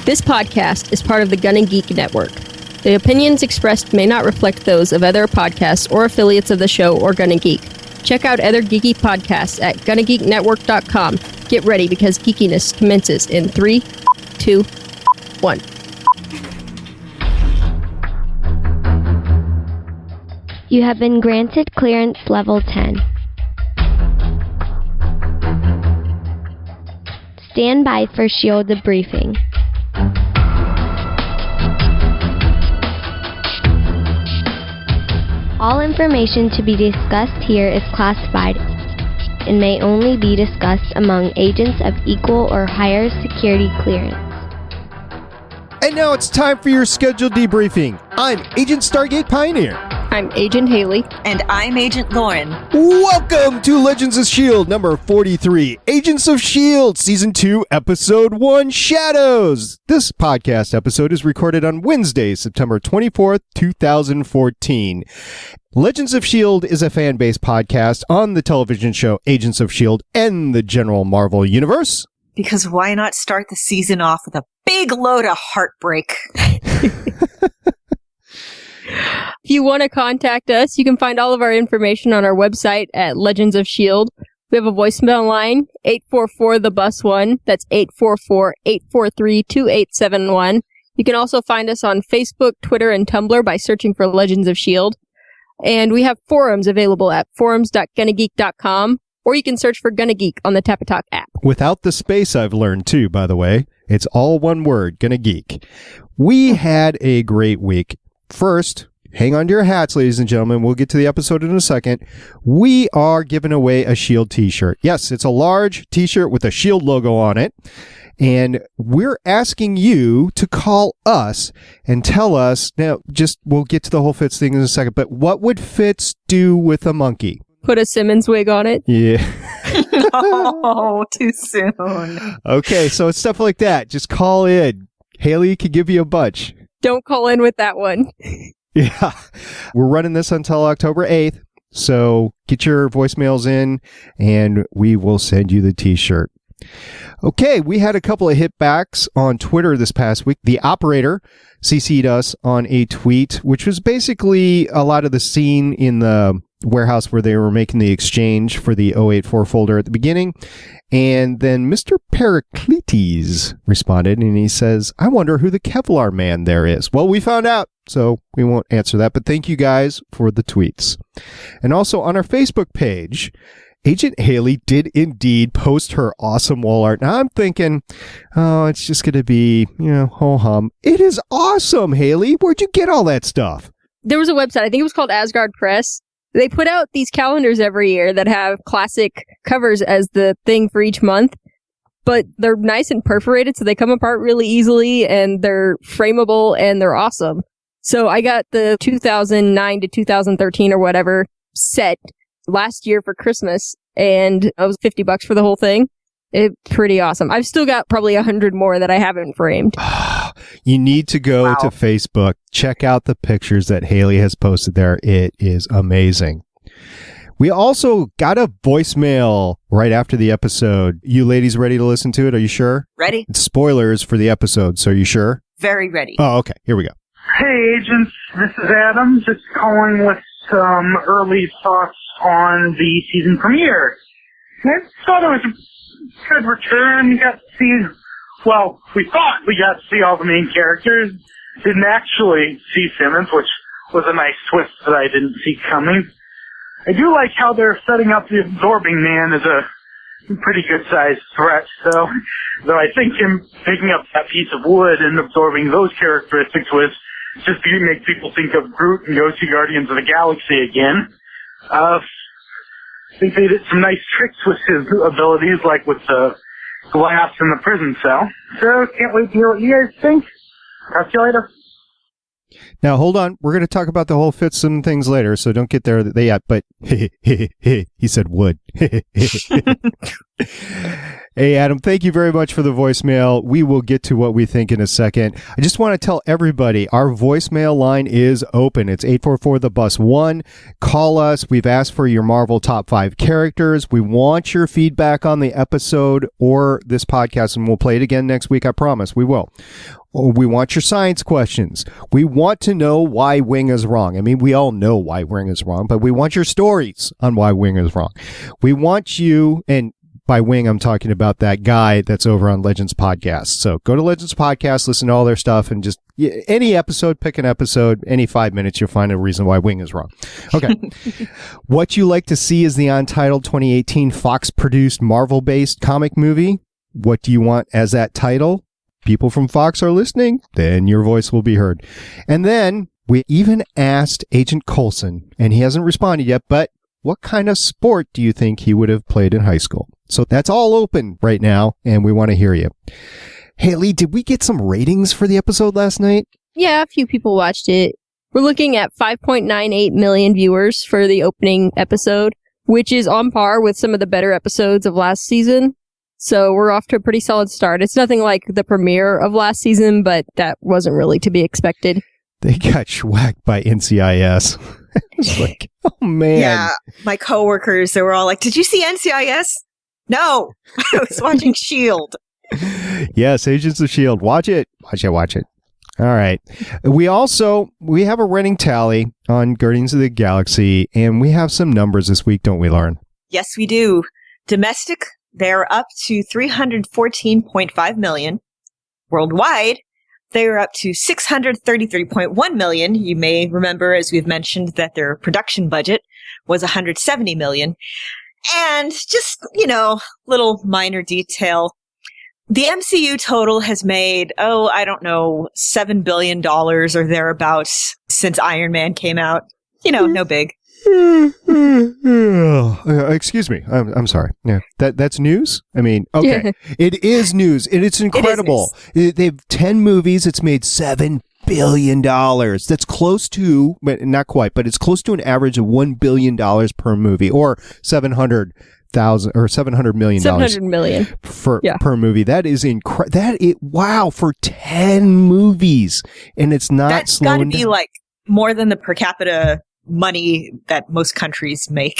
This podcast is part of the Gun & Geek Network. The opinions expressed may not reflect those of other podcasts or affiliates of the show or Gun & Geek. Check out other geeky podcasts at gunnageeknetwork.com. Get ready because geekiness commences in 3, 2, 1. You have been granted clearance level 10. Stand by for S.H.I.E.L.D. debriefing. All information to be discussed here is classified and may only be discussed among agents of equal or higher security clearance. And now it's time for your scheduled debriefing. I'm Agent Stargate Pioneer. I'm Agent Haley. And I'm Agent Lauren. Welcome to Legends of S.H.I.E.L.D. number 43, Agents of S.H.I.E.L.D. Season 2, Episode 1, Shadows. This podcast episode is recorded on Wednesday, September 24th, 2014. Legends of S.H.I.E.L.D. is a fan-based podcast on the television show Agents of S.H.I.E.L.D. and the general Marvel Universe. Because why not start the season off with a big load of heartbreak? If you want to contact us, you can find all of our information on our website at Legends of S.H.I.E.L.D. We have a voicemail line, 844-THE-BUS-1. That's 844-843-2871. You can also find us on Facebook, Twitter, and Tumblr by searching for Legends of S.H.I.E.L.D. And we have forums available at forums.gunnageek.com, or you can search for Gunna Geek on the Tapatalk app. Without the space, I've learned too, by the way. It's all one word, Gunna Geek. We had a great week. First, hang on to your hats, ladies and gentlemen. We'll get to the episode in a second. We are giving away a S.H.I.E.L.D. t-shirt. Yes, it's a large t-shirt with a S.H.I.E.L.D. logo on it. And we're asking you to call us and tell us, now, we'll get to the whole Fitz thing in a second, but what would Fitz do with a monkey? Put a Simmons wig on it. Yeah. No, too soon. Okay, so it's stuff like that. Just call in. Haley could give you a bunch. Don't call in with that one. Yeah. We're running this until October 8th, so get your voicemails in, and we will send you the t-shirt. Okay, we had a couple of hitbacks on Twitter this past week. The operator CC'd us on a tweet, which was basically a lot of the scene in the warehouse where they were making the exchange for the 084 folder at the beginning. And then Mr. Pericletes responded, and he says, I wonder who the Kevlar man there is. Well, we found out, so we won't answer that, but thank you guys for the tweets. And also on our Facebook page, Agent Haley did indeed post her awesome wall art. Now I'm thinking, oh, it's just going to be, ho-hum. It is awesome, Haley. Where'd you get all that stuff? There was a website, I think it was called Asgard Press. They put out these calendars every year that have classic covers as the thing for each month, but they're nice and perforated, so they come apart really easily, and they're frameable, and they're awesome. So I got the 2009 to 2013 or whatever set last year for Christmas, and it was $50 for the whole thing. It's pretty awesome. I've still got probably 100 more that I haven't framed. You need to go to Facebook. Check out the pictures that Haley has posted there. It is amazing. We also got a voicemail right after the episode. You ladies ready to listen to it? Are you sure? Ready? It's spoilers for the episode, so are you sure? Very ready. Oh, okay. Here we go. Hey, agents. This is Adam. Just calling with some early thoughts on the season premiere. I thought it was a good return. We got to see, we thought we got to see all the main characters. Didn't actually see Simmons, which was a nice twist that I didn't see coming. I do like how they're setting up the Absorbing Man as a pretty good-sized threat, though I think him picking up that piece of wood and absorbing those characteristics was just to make people think of Groot and go see Guardians of the Galaxy again. I think they did some nice tricks with his abilities, like with the glass in the prison cell. So, can't wait to hear what you guys think. Talk to you later. Now, hold on. We're going to talk about the whole Fitz and things later, so don't get there yet. But he said wood. Hey, Adam, thank you very much for the voicemail. We will get to what we think in a second. I just want to tell everybody our voicemail line is open. It's 844-THE-BUS-1. Call us. We've asked for your Marvel top 5 characters. We want your feedback on the episode or this podcast, and we'll play it again next week. I promise we will. We want your science questions. We want to know why Wing is wrong. I mean, we all know why Wing is wrong, but we want your stories on why Wing is wrong. We want you, and by Wing, I'm talking about that guy that's over on Legends Podcast. So go to Legends Podcast, listen to all their stuff, and just any episode, pick an episode, any 5 minutes, you'll find a reason why Wing is wrong. Okay. What you like to see is the Untitled 2018 Fox-produced Marvel-based comic movie. What do you want as that title? People from Fox are listening, then your voice will be heard. And then we even asked Agent Coulson, and he hasn't responded yet, but what kind of sport do you think he would have played in high school? So that's all open right now, and we want to hear you. Haley, did we get some ratings for the episode last night? Yeah, a few people watched it. We're looking at 5.98 million viewers for the opening episode, which is on par with some of the better episodes of last season. So we're off to a pretty solid start. It's nothing like the premiere of last season, but that wasn't really to be expected. They got schwacked by NCIS. It's like, oh man. Yeah, my coworkers, they were all like, "Did you see NCIS?" No, I was watching S.H.I.E.L.D. Yes, Agents of S.H.I.E.L.D. Watch it. Watch it. All right. We have a running tally on Guardians of the Galaxy, and we have some numbers this week, don't we, Lauren? Yes, we do. Domestic, they're up to 314.5 million. Worldwide, they're up to 633.1 million. You may remember, as we've mentioned, that their production budget was 170 million. And just, little minor detail. The MCU total has made, $7 billion or thereabouts since Iron Man came out. No big. Excuse me. I'm sorry. Yeah, that's news. I mean, okay, yeah. It is news, and it's incredible. They have 10 movies. It's made $7 billion. That's close to, but not quite, but it's close to an average of $1 billion per movie, or $700 million. $700 million per movie. That is wow, for 10 movies, and it's not. That's got to be like more than the per capita money that most countries make.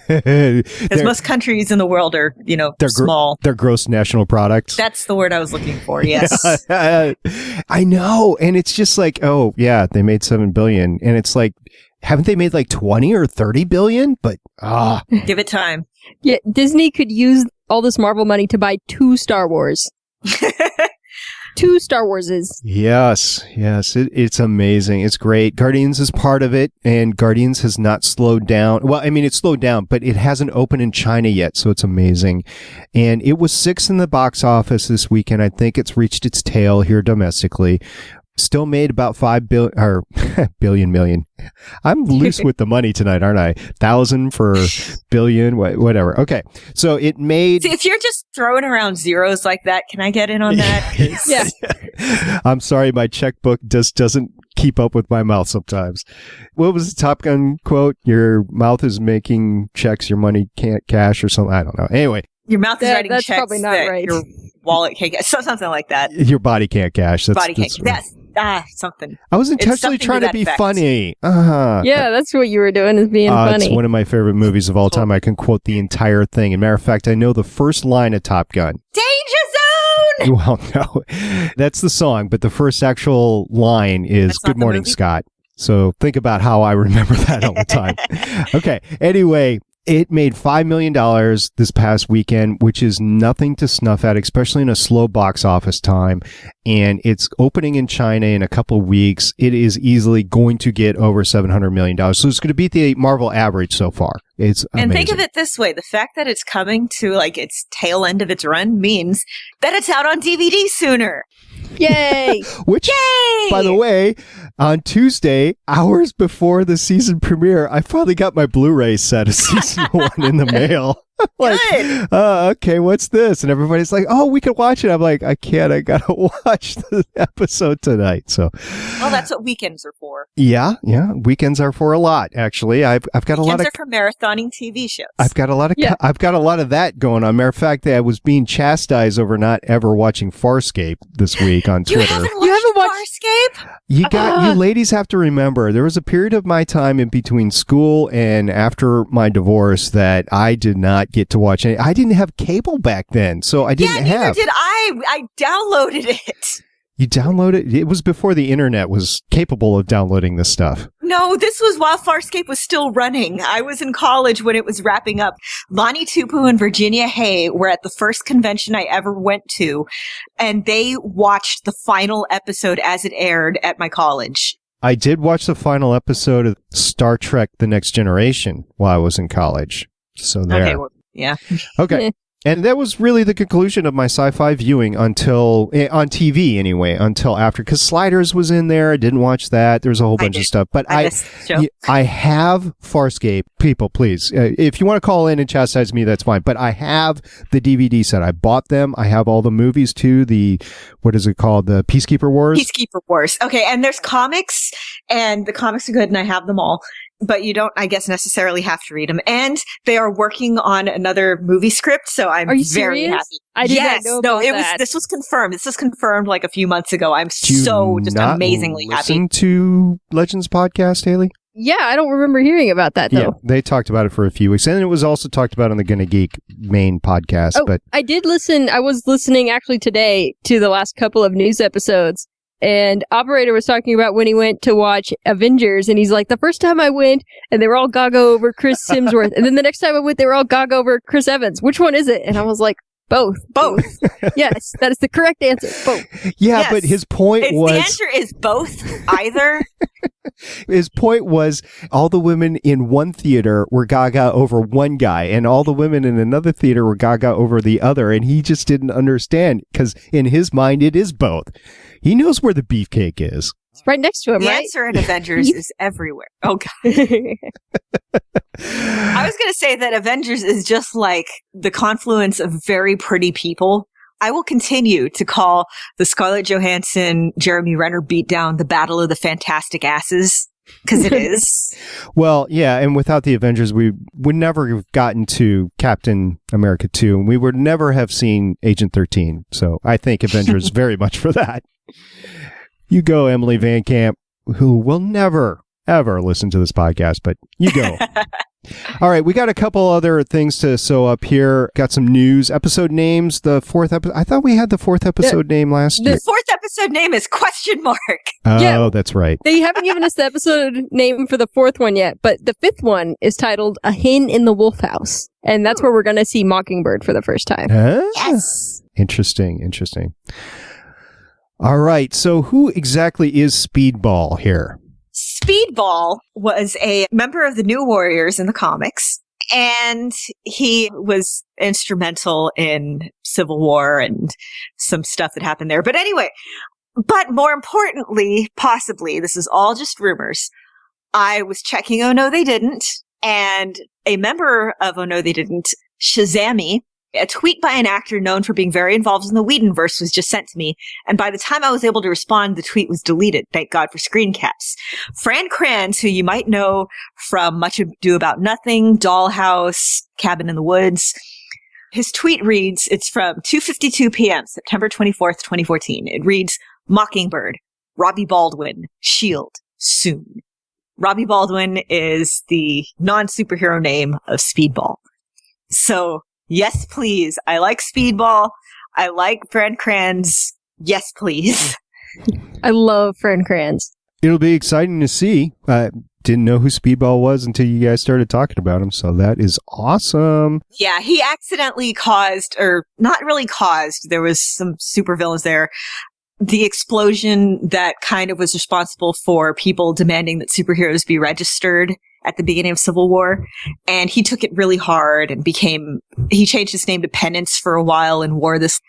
Because most countries in the world are, they're small. They're gross national products. That's the word I was looking for, yes. I know. And it's just like, oh, yeah, they made $7 billion. And it's like, haven't they made like 20 or 30 billion? But, give it time. Yeah, Disney could use all this Marvel money to buy 2 Star Wars. 2 Star Warses. Yes. It's amazing. It's great. Guardians is part of it, and Guardians has not slowed down. Well, I mean, it's slowed down, but it hasn't opened in China yet, so it's amazing. And it was 6th in the box office this weekend. I think it's reached its tail here domestically. Still made about 5 billion, or billion. I'm loose with the money tonight, aren't I? 1,000 for billion, whatever. Okay. So it made. See, if you're just throwing around zeros like that, can I get in on that? Yeah. I'm sorry, my checkbook just doesn't keep up with my mouth sometimes. What was the Top Gun quote? Your mouth is making checks your money can't cash, or something. I don't know. Anyway. Your mouth is writing that's checks probably not right. Your wallet can't cash. Something like that. Your body can't cash. Body can't cash. Something. I was intentionally trying to be funny. Yeah, that's what you were doing, is being funny. It's one of my favorite movies of all time. I can quote the entire thing. As a matter of fact, I know the first line of Top Gun. Danger Zone! Well, no. That's the song, but the first actual line is Good Morning, Scott. So think about how I remember that all the time. Okay. Anyway, it made $5 million this past weekend, which is nothing to snuff at, especially in a slow box office time. And it's opening in China in a couple of weeks. It is easily going to get over $700 million. So it's going to beat the Marvel average so far. It's amazing. And think of it this way. The fact that it's coming to like its tail end of its run means that it's out on DVD sooner. Yay! Which, Yay! by the way, on Tuesday, hours before the season premiere, I finally got my Blu-ray set of season 1 in the mail. Like, okay, what's this? And everybody's like, oh, we can watch it. I'm like, I can't. I gotta watch the episode tonight. So, well, that's what weekends are for. Yeah. Weekends are for a lot. Actually, I've got a lot of. Weekends are for marathoning TV shows. I've got a lot of. I've got a lot of that going on. Matter of fact, I was being chastised over not ever watching Farscape this week on Twitter. You haven't watched Farscape? You ladies have to remember, there was a period of my time in between school and after my divorce that I did not get to watch any. I didn't have cable back then, so I didn't have. Neither did I. I downloaded it. You downloaded it? It was before the internet was capable of downloading this stuff. No, this was while Farscape was still running. I was in college when it was wrapping up. Lonnie Tupu and Virginia Hay were at the first convention I ever went to, and they watched the final episode as it aired at my college. I did watch the final episode of Star Trek The Next Generation while I was in college. So there. Okay, well, yeah. Okay. And that was really the conclusion of my sci-fi viewing until, on TV anyway, until after, because Sliders was in there. I didn't watch that. There's a whole bunch of stuff. But I have Farscape. People, please, if you want to call in and chastise me, that's fine. But I have the DVD set. I bought them. I have all the movies too. What is it called? The Peacekeeper Wars? Peacekeeper Wars. Okay, and there's comics, and the comics are good, and I have them all. But you don't, I guess, necessarily have to read them. And they are working on another movie script, so I'm very happy. I didn't know about that. This was confirmed. This was confirmed like a few months ago. I'm so just amazingly happy. Listen to Legends podcast, Haley? Yeah, I don't remember hearing about that, though. Yeah, they talked about it for a few weeks. And it was also talked about on the Gonna Geek main podcast. Oh, but I did listen. I was listening actually today to the last couple of news episodes. And Operator was talking about when he went to watch Avengers, and he's like, the first time I went, and they were all gaga over Chris Hemsworth, and then the next time I went, they were all gaga over Chris Evans. Which one is it? And I was like, both. Yes, that is the correct answer. Both. Yeah, yes. But his point was... The answer is both, either. His point was all the women in one theater were gaga over one guy, and all the women in another theater were gaga over the other, and he just didn't understand, because in his mind, it is both. He knows where the beefcake is. It's right next to him, right? The answer in Avengers is everywhere. Oh, God. I was going to say that Avengers is just like the confluence of very pretty people. I will continue to call the Scarlett Johansson, Jeremy Renner beatdown the Battle of the Fantastic Asses, because it is. Well, yeah, and without the Avengers, we would never have gotten to Captain America 2, and we would never have seen Agent 13. So I thank Avengers very much for that. You go, Emily Van Camp, who will never, ever listen to this podcast, but you go. All right, we got a couple other things to sew up here. Got some news, episode names. The fourth episode. I thought we had the fourth episode name last year. The fourth episode name is ? Oh, that's right. They haven't given us the episode name for the fourth one yet, but the fifth one is titled A Hen in the Wolf House. And that's where we're going to see Mockingbird for the first time. Yes. Interesting. All right, so who exactly is Speedball here? Speedball was a member of the New Warriors in the comics, and he was instrumental in Civil War and some stuff that happened there. But anyway, more importantly, possibly, this is all just rumors, I was checking Oh No They Didn't, and a member of Oh No They Didn't, Shazami, a tweet by an actor known for being very involved in the Whedonverse was just sent to me, and by the time I was able to respond, the tweet was deleted. Thank God for screen caps. Fran Kranz, who you might know from Much Ado About Nothing, Dollhouse, Cabin in the Woods, his tweet reads, it's from 2:52 p.m., September 24th, 2014. It reads, Mockingbird, Robbie Baldwin, S.H.I.E.L.D, soon. Robbie Baldwin is the non-superhero name of Speedball. So, yes, please. I like Speedball. I like Fran Kranz. Yes, please. I love Fran Kranz. It'll be exciting to see. I didn't know who Speedball was until you guys started talking about him, so that is awesome. Yeah, he accidentally caused, or not really caused, there was some supervillains there, the explosion that kind of was responsible for people demanding that superheroes be registered at the beginning of Civil War. And he took it really hard and he changed his name to Penance for a while and wore this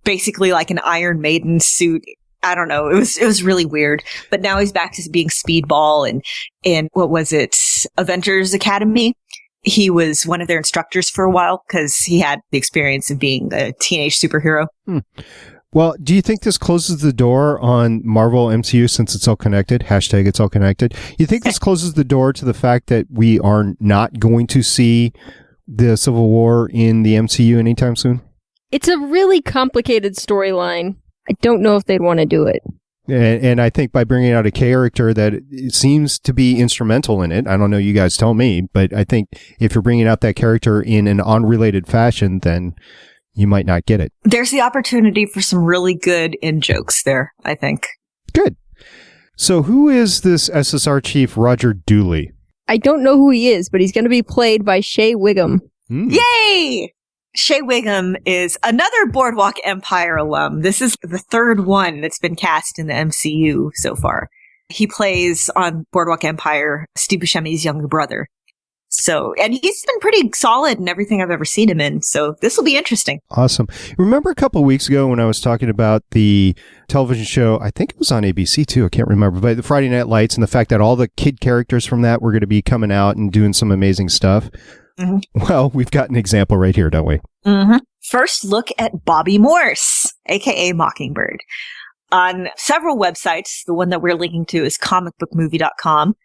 basically like an Iron Maiden suit. I don't know. It was really weird. But now he's back to being Speedball and what was it? Avengers Academy. He was one of their instructors for a while because he had the experience of being a teenage superhero. Well, do you think this closes the door on Marvel MCU since it's all connected? Hashtag it's all connected. You think this closes the door to the fact that we are not going to see the Civil War in the MCU anytime soon? It's a really complicated storyline. I don't know if they'd want to do it. And I think by bringing out a character that seems to be instrumental in it, I don't know, you guys tell me, but I think if you're bringing out that character in an unrelated fashion, then you might not get it. There's the opportunity for some really good in-jokes there, I think. Good. So who is this SSR chief Roger Dooley? I don't know who he is, but he's going to be played by Shea Wiggum. Yay! Shea Wiggum is another Boardwalk Empire alum. This is the third one that's been cast in the MCU so far. He plays on Boardwalk Empire Steve Buscemi's younger brother. So, and he's been pretty solid in everything I've ever seen him in. So this will be interesting. Awesome. Remember a couple of weeks ago when I was talking about the television show, I think it was on ABC too, I can't remember, but the Friday Night Lights and the fact that all the kid characters from that were going to be coming out and doing some amazing stuff. Well, we've got an example right here, don't we? First, look at Bobby Morse, aka Mockingbird. On several websites, the one that we're linking to is comicbookmovie.com.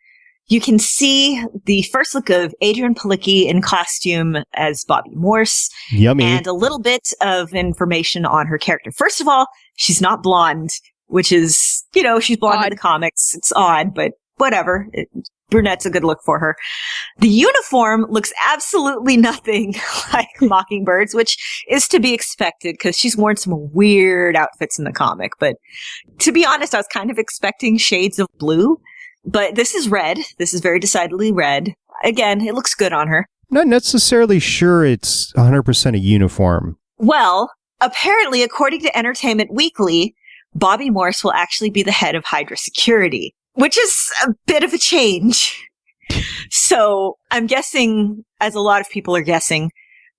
You can see the first look of Adrian Palicki in costume as Bobby Morse. Yummy. And a little bit of information on her character. First of all, she's not blonde, which is, you know, she's blonde in the comics. It's odd, but whatever. Brunette's a good look for her. The uniform looks absolutely nothing like Mockingbird's, which is to be expected because she's worn some weird outfits in the comic. But to be honest, I was kind of expecting shades of blue. But this is red. This is very decidedly red. Again, it looks good on her. Not necessarily sure it's 100% a uniform. Well, apparently, according to Entertainment Weekly, Bobby Morse will actually be the head of Hydra Security, which is a bit of a change. So I'm guessing, as a lot of people are guessing,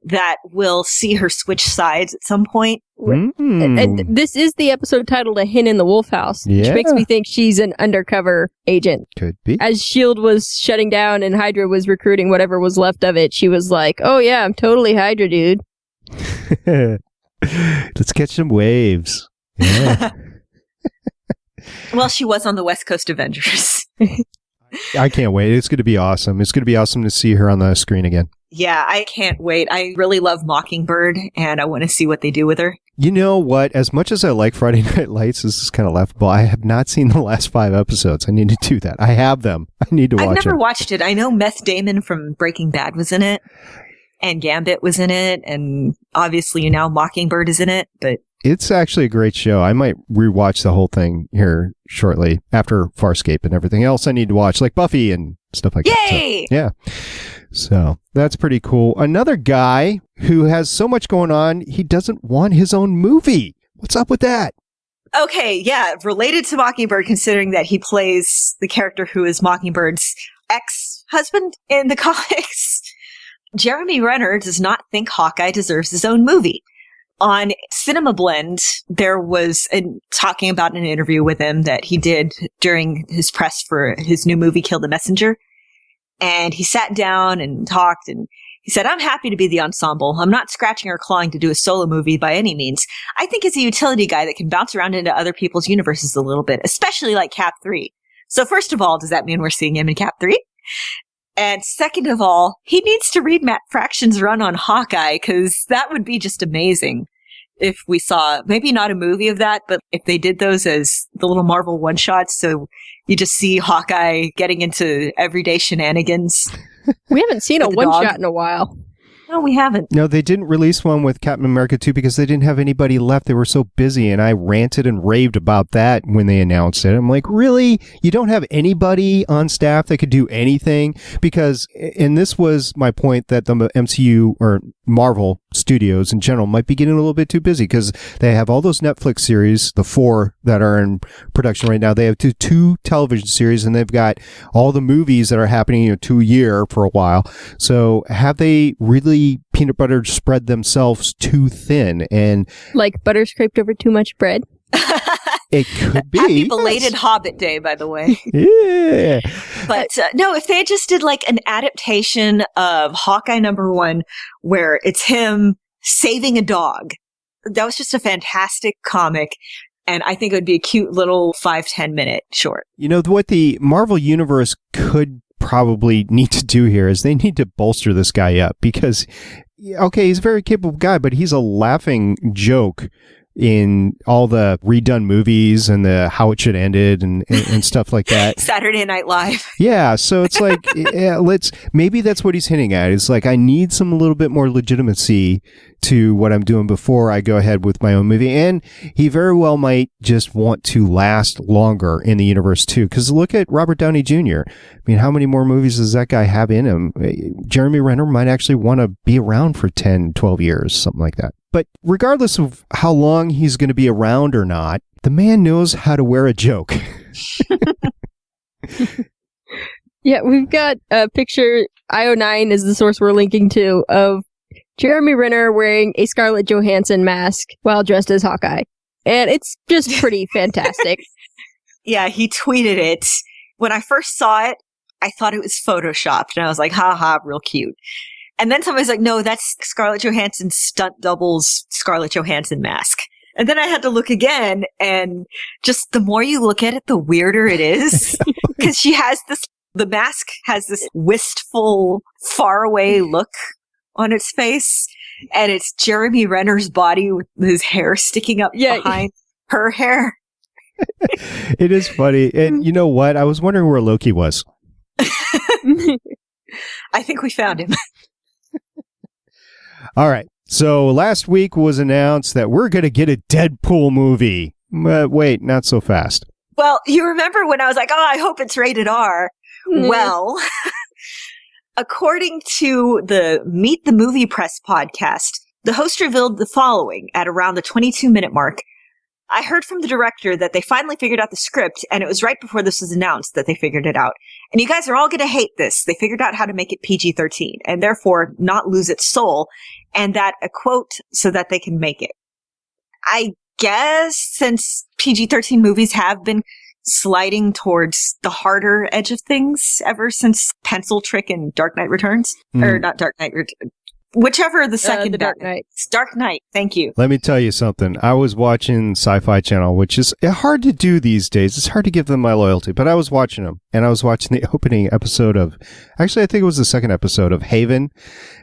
that we'll see her switch sides at some point. And this is the episode titled A Hen in the Wolf House, which makes me think she's an undercover agent. Could be. As S.H.I.E.L.D. was shutting down and Hydra was recruiting whatever was left of it, she was like, oh yeah, I'm totally Hydra, dude. Let's catch some waves. Yeah. Well, she was on the West Coast Avengers. I can't wait. It's going to be awesome. It's going to be awesome to see her on the screen again. Yeah, I can't wait. I really love Mockingbird, and I want to see what they do with her. You know what? As much as I like Friday Night Lights, this is kind of laughable. I have not seen the last 5 episodes. I need to do that. I have them. I need to watch it. I've never watched it. I know Meth Damon from Breaking Bad was in it, and Gambit was in it, and obviously now Mockingbird is in it, but... It's actually a great show. I might rewatch the whole thing here shortly after Farscape and everything else I need to watch, like Buffy and stuff like that. Yay! So, yeah. So that's pretty cool. Another guy who has so much going on, he doesn't want his own movie. What's up with that? Okay, yeah, related to Mockingbird, considering that he plays the character who is Mockingbird's ex-husband in the comics. Jeremy Renner does not think Hawkeye deserves his own movie. On Cinema Blend, there was talking about an interview with him that he did during his press for his new movie, Kill the Messenger. And he sat down and talked, and he said, I'm happy to be the ensemble. I'm not scratching or clawing to do a solo movie by any means. I think it's a utility guy that can bounce around into other people's universes a little bit, especially like Cap 3. So first of all, does that mean we're seeing him in Cap 3? And second of all, he needs to read Matt Fraction's run on Hawkeye, because that would be just amazing if we saw, maybe not a movie of that, but if they did those as the little Marvel one-shots, so you just see Hawkeye getting into everyday shenanigans. We haven't seen a one-shot in a while. No, we haven't. No, they didn't release one with Captain America 2 because they didn't have anybody left. They were so busy, and I ranted and raved about that when they announced it. I'm like, really? You don't have anybody on staff that could do anything? Because, and this was my point, that the MCU or Marvel Studios in general might be getting a little bit too busy because they have all those Netflix series, the 4 that are in production right now. They have two television series, and they've got all the movies that are happening, 2 a year for a while. So have they really peanut butter spread themselves too thin? And like butter scraped over too much bread? It could be. Happy belated Hobbit Day, by the way. Yeah. But no, if they just did like an adaptation of Hawkeye #1 where it's him saving a dog, that was just a fantastic comic. And I think it would be a cute little 5-10 minute short. You know, what the Marvel Universe could probably need to do here is they need to bolster this guy up because, okay, he's a very capable guy, but he's a laughing joke in all the redone movies and the How It Should Ended and stuff like that. Saturday Night Live. Yeah, so it's like, maybe that's what he's hinting at. It's like, I need some little bit more legitimacy to what I'm doing before I go ahead with my own movie. And he very well might just want to last longer in the universe too. Because look at Robert Downey Jr. I mean, how many more movies does that guy have in him? Jeremy Renner might actually want to be around for 10, 12 years, something like that. But regardless of how long he's going to be around or not, the man knows how to wear a joke. Yeah, we've got a picture, IO9 is the source we're linking to, of Jeremy Renner wearing a Scarlett Johansson mask while dressed as Hawkeye. And it's just pretty fantastic. Yeah, he tweeted it. When I first saw it, I thought it was photoshopped. And I was like, ha, real cute. And then somebody's like, no, that's Scarlett Johansson's stunt double's Scarlett Johansson mask. And then I had to look again, and just the more you look at it, the weirder it is. Because the mask has this wistful, faraway look on its face, and it's Jeremy Renner's body with his hair sticking up behind her hair. It is funny. And you know what? I was wondering where Loki was. I think we found him. All right. So last week was announced that we're going to get a Deadpool movie. But wait, not so fast. Well, you remember when I was like, oh, I hope it's rated R. Well, according to the Meet the Movie Press podcast, the host revealed the following at around the 22-minute mark. I heard from the director that they finally figured out the script, and it was right before this was announced that they figured it out. And you guys are all going to hate this. They figured out how to make it PG-13 and therefore not lose its soul, and that a quote so that they can make it. I guess since PG-13 movies have been sliding towards the harder edge of things ever since Pencil Trick and Dark Knight Returns, or not Dark Knight Returns. Whichever the second the Dark Knight. It's Dark Knight. Thank you. Let me tell you something. I was watching Sci-Fi Channel, which is hard to do these days. It's hard to give them my loyalty, but I was watching them, and I was watching the opening episode of, actually, I think it was the second episode of Haven,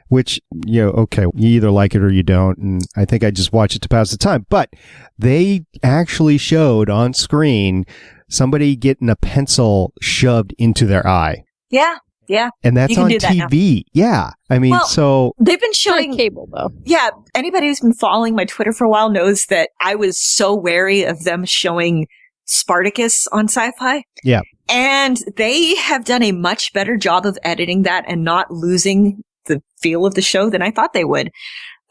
which, okay, you either like it or you don't, and I think I just watch it to pass the time. But they actually showed on screen somebody getting a pencil shoved into their eye. Yeah. Yeah. And that's on TV. Yeah. I mean, so they've been showing cable though. Yeah. Anybody who's been following my Twitter for a while knows that I was so wary of them showing Spartacus on Sci-Fi. Yeah. And they have done a much better job of editing that and not losing the feel of the show than I thought they would.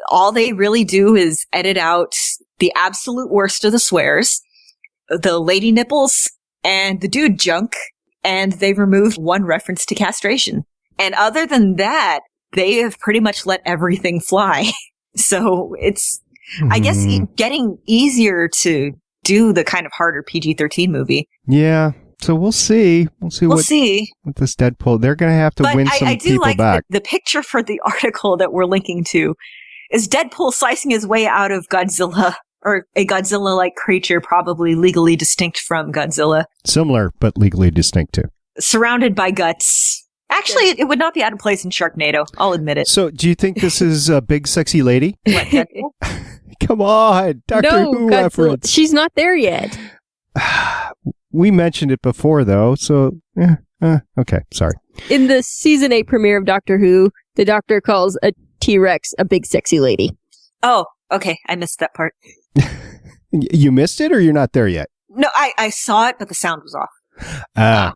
All they really do is edit out the absolute worst of the swears, the lady nipples, and the dude junk. And they removed one reference to castration. And other than that, they have pretty much let everything fly. So it's, I guess, getting easier to do the kind of harder PG-13 movie. Yeah. So we'll see. We'll see with this Deadpool. They're going to have to win some people back. But I do like the picture for the article that we're linking to is Deadpool slicing his way out of Godzilla, or a Godzilla-like creature, probably legally distinct from Godzilla. Similar, but legally distinct too. Surrounded by guts. Actually, it would not be out of place in Sharknado. I'll admit it. So, do you think this is a big, sexy lady? What, Deadpool? Come on, Doctor Who reference. She's not there yet. We mentioned it before, though, so, okay, sorry. In the Season 8 premiere of Doctor Who, the Doctor calls a T-Rex a big, sexy lady. Oh, okay, I missed that part. You missed it, or you're not there yet? No, I saw it, but the sound was off.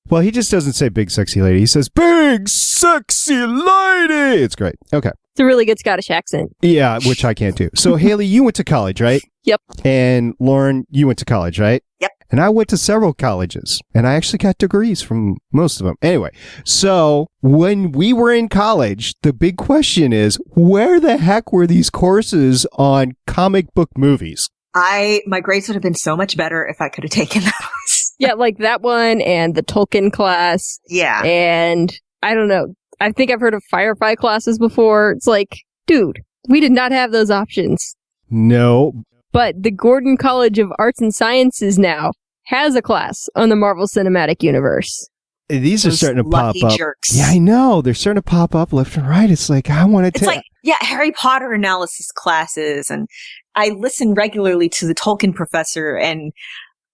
Well, he just doesn't say big, sexy lady. He says, big, sexy lady. It's great. Okay. It's a really good Scottish accent. Yeah, which I can't do. So, Haley, you went to college, right? Yep. And Lauren, you went to college, right? Yep. And I went to several colleges, and I actually got degrees from most of them. Anyway, so when we were in college, the big question is, where the heck were these courses on comic book movies? My grades would have been so much better if I could have taken those. Yeah, like that one and the Tolkien class. Yeah. And I don't know. I think I've heard of Firefly classes before. It's like, dude, we did not have those options. No. But the Gordon College of Arts and Sciences now has a class on the Marvel Cinematic Universe. These are starting to pop up. Jerks. Yeah, I know. They're starting to pop up left and right. It's like, I want to It's like, yeah, Harry Potter analysis classes. And I listen regularly to the Tolkien professor, and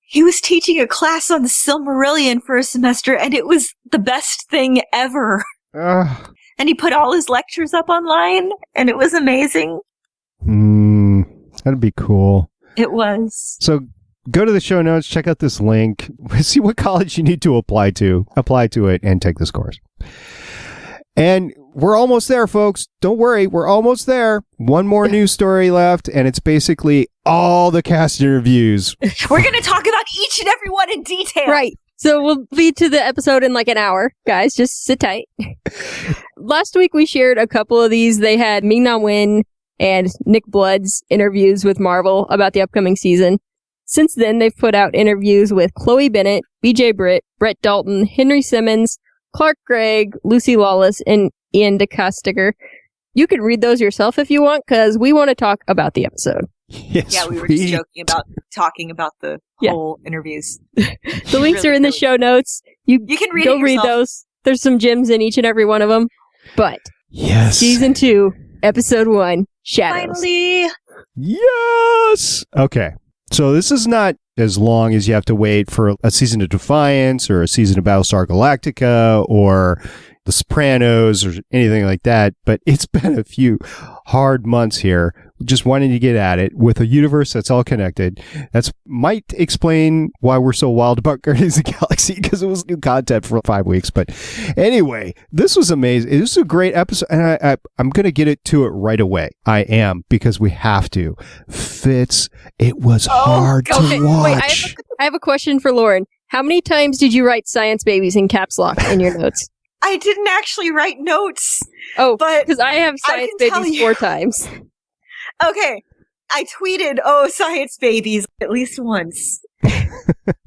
he was teaching a class on the Silmarillion for a semester, and it was the best thing ever. And he put all his lectures up online, and it was amazing. That'd be cool. It was. So go to the show notes, check out this link, see what college you need to apply to it, and take this course. And we're almost there, folks. Don't worry, we're almost there. One more news story left, and it's basically all the cast interviews. We're going to talk about each and every one in detail. Right. So we'll be to the episode in like an hour. Guys, just sit tight. Last week we shared a couple of these. They had Ming-Na Wen and Nick Blood's interviews with Marvel about the upcoming season. Since then, they've put out interviews with Chloe Bennett, BJ Britt, Brett Dalton, Henry Simmons, Clark Gregg, Lucy Lawless, and Ian DeCostiger. You can read those yourself if you want, because we want to talk about the episode. Yes, yeah, we were just joking about talking about the whole interviews. The links are in the show notes. You can read those. There's some gems in each and every one of them. But yes, season 2, episode 1, Shadows. Finally, yes. Okay, so this is not as long as you have to wait for a season of Defiance or a season of Battlestar Galactica or The Sopranos or anything like that, but it's been a few hard months here just wanting to get at it with a universe that's all connected. That's might explain why we're so wild about Guardians of the Galaxy, because it was new content for 5 weeks. But anyway, this was amazing. This is a great episode, and I'm going to get to it right away. I am, because we have to. Fitz, it was hard to watch. Wait, I have a question for Lauren. How many times did you write science babies in caps lock in your notes? I didn't actually write notes. Oh, but because I have science babies 4 times. Okay. I tweeted, science babies, at least once.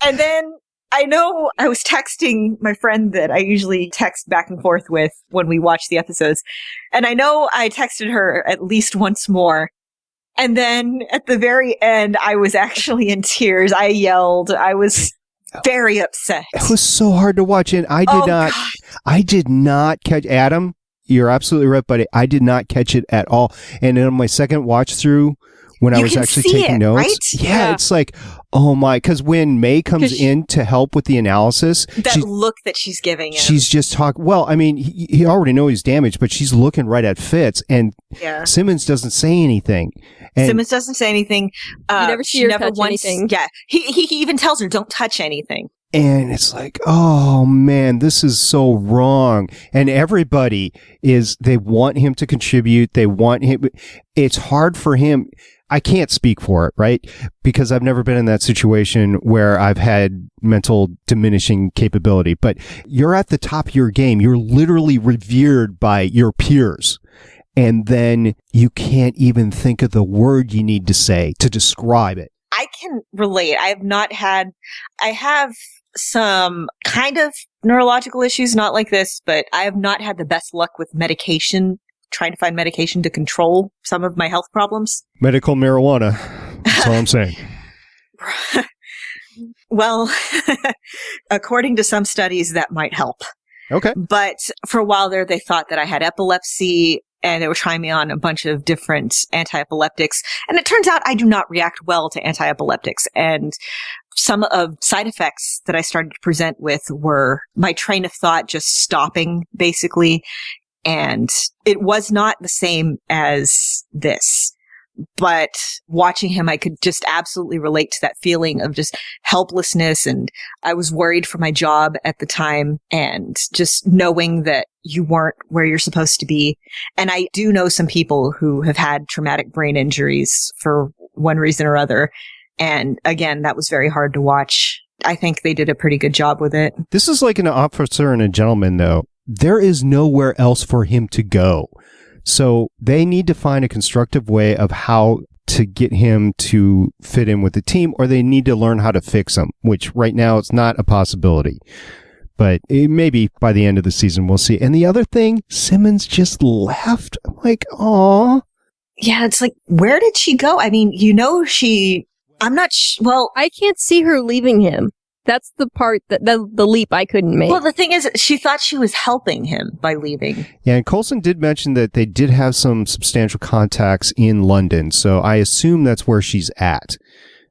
And then I know I was texting my friend that I usually text back and forth with when we watch the episodes. And I know I texted her at least once more. And then at the very end, I was actually in tears. I yelled. I was very upset. It was so hard to watch, and I did not catch Adam. You're absolutely right, buddy. I did not catch it at all. And on my second watch through, when I was actually taking notes, right? Yeah, it's like, oh my, because when May comes in to help with the analysis, that look that she's giving him, she's just talking. Well, I mean, he already knows he's damaged, but she's looking right at Fitz, and Simmons doesn't say anything. And Simmons doesn't say anything. You never see her touch anything. Yeah, he even tells her, "Don't touch anything." And it's like, oh man, this is so wrong. And everybody they want him to contribute. They want him. It's hard for him. I can't speak for it, right? Because I've never been in that situation where I've had mental diminishing capability. But you're at the top of your game. You're literally revered by your peers. And then you can't even think of the word you need to say to describe it. I can relate. I have some kind of neurological issues, not like this, but I have not had the best luck with medication, trying to find medication to control some of my health problems. Medical marijuana. That's all I'm saying. Well, according to some studies, that might help. Okay. But for a while there, they thought that I had epilepsy, and they were trying me on a bunch of different anti-epileptics. And it turns out I do not react well to anti-epileptics. And some of side effects that I started to present with were my train of thought just stopping, basically. And it was not the same as this. But watching him, I could just absolutely relate to that feeling of just helplessness. And I was worried for my job at the time, and just knowing that you weren't where you're supposed to be. And I do know some people who have had traumatic brain injuries for one reason or other. And again, that was very hard to watch. I think they did a pretty good job with it. This is like an officer and a gentleman, though. There is nowhere else for him to go. So they need to find a constructive way of how to get him to fit in with the team, or they need to learn how to fix him, which right now it's not a possibility. But maybe by the end of the season, we'll see. And the other thing, Simmons just left. I'm like, aw. Yeah, it's like, where did she go? I mean, I'm not well, I can't see her leaving him. That's the part the leap I couldn't make. well, the thing is, she thought she was helping him by leaving. Yeah, and Coulson did mention that they did have some substantial contacts in London, so I assume that's where she's at.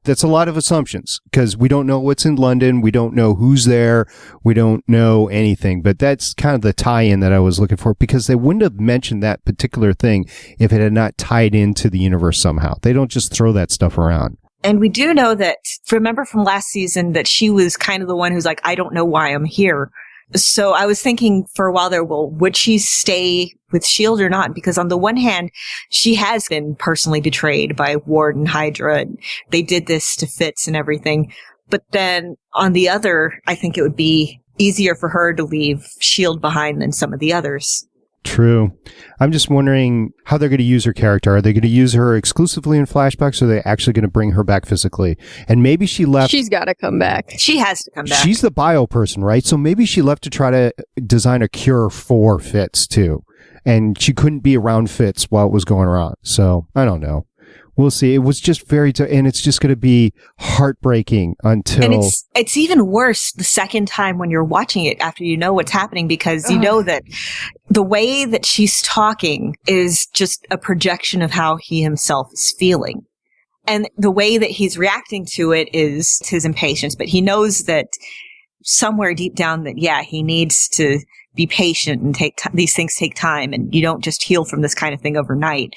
That's a lot of assumptions, because we don't know what's in London, we don't know who's there, we don't know anything, but that's kind of the tie-in that I was looking for, because they wouldn't have mentioned that particular thing if it had not tied into the universe somehow. They don't just throw that stuff around. And we do know that, remember from last season, that she was kind of the one who's like, I don't know why I'm here. So I was thinking for a while there, well, would she stay with S.H.I.E.L.D. or not? Because on the one hand, she has been personally betrayed by Ward and Hydra, and they did this to Fitz and everything. But then on the other, I think it would be easier for her to leave S.H.I.E.L.D. behind than some of the others. True. I'm just wondering how they're going to use her character. Are they going to use her exclusively in flashbacks, or are they actually going to bring her back physically? And maybe she left. She's got to come back. She has to come back. She's the bio person, right? So maybe she left to try to design a cure for Fitz, too. And she couldn't be around Fitz while it was going on. So I don't know. We'll see. It was just and it's just going to be heartbreaking until. And it's even worse the second time when you're watching it after you know what's happening, because you know that the way that she's talking is just a projection of how he himself is feeling. And the way that he's reacting to it is his impatience. But he knows that somewhere deep down that, yeah, he needs to be patient and these things take time. And you don't just heal from this kind of thing overnight.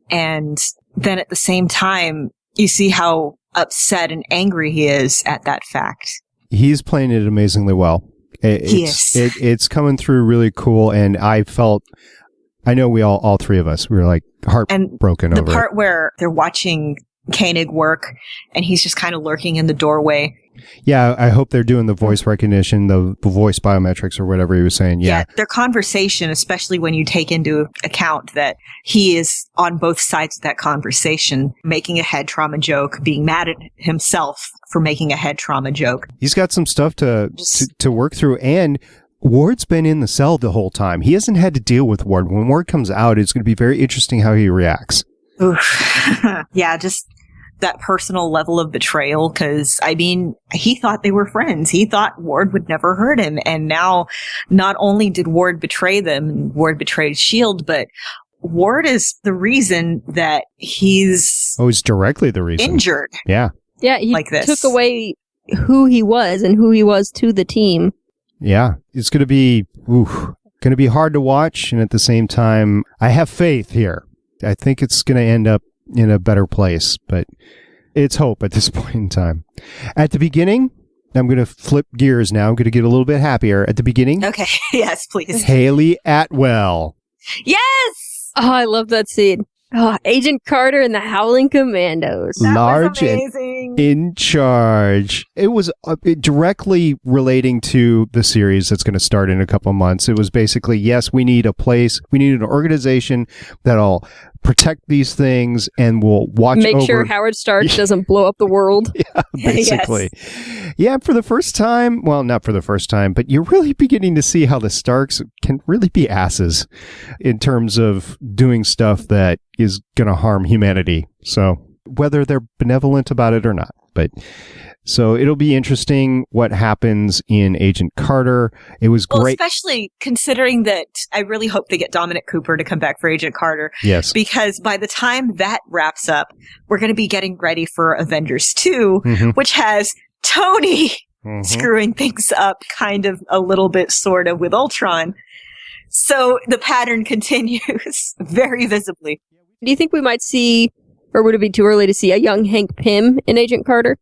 And then at the same time, you see how upset and angry he is at that fact. He's playing it amazingly well. It's coming through really cool, and I know we all three of us, we were like heartbroken over it. The part where they're watching Koenig work, and he's just kind of lurking in the doorway. Yeah, I hope they're doing the voice recognition, the voice biometrics, or whatever he was saying. Yeah, their conversation, especially when you take into account that he is on both sides of that conversation, making a head trauma joke, being mad at himself for making a head trauma joke. He's got some stuff to work through, and Ward's been in the cell the whole time. He hasn't had to deal with Ward. When Ward comes out, it's going to be very interesting how he reacts. Oof. Yeah, just that personal level of betrayal, because, I mean, he thought they were friends. He thought Ward would never hurt him. And now, not only did Ward betray them, and Ward betrayed S.H.I.E.L.D., but Ward is the reason that he's... Oh, he's directly the reason. Injured. Yeah. Yeah, he like this. Took away who he was and who he was to the team. Yeah, it's going to be hard to watch, and at the same time, I have faith here. I think it's going to end up in a better place, but it's hope at this point in time. At the beginning, I'm going to flip gears now. I'm going to get a little bit happier. At the beginning, okay, yes, please. Haley Atwell. Yes! Oh, I love that scene. Oh, Agent Carter and the Howling Commandos. That Large was amazing. and in charge. It was directly relating to the series that's going to start in a couple of months. It was basically, yes, we need a place, we need an organization that'll protect these things and will watch Make over... sure Howard Stark doesn't blow up the world. Yeah, basically. Yes. Yeah, for the first time, well, not for the first time, but you're really beginning to see how the Starks can really be asses in terms of doing stuff that is going to harm humanity. So whether they're benevolent about it or not. But so it'll be interesting what happens in Agent Carter. It was great. Especially considering that I really hope they get Dominic Cooper to come back for Agent Carter. Yes. Because by the time that wraps up, we're going to be getting ready for Avengers 2, which has Tony screwing things up kind of a little bit sort of with Ultron. So the pattern continues very visibly. Do you think we might see, or would it be too early to see, a young Hank Pym in Agent Carter?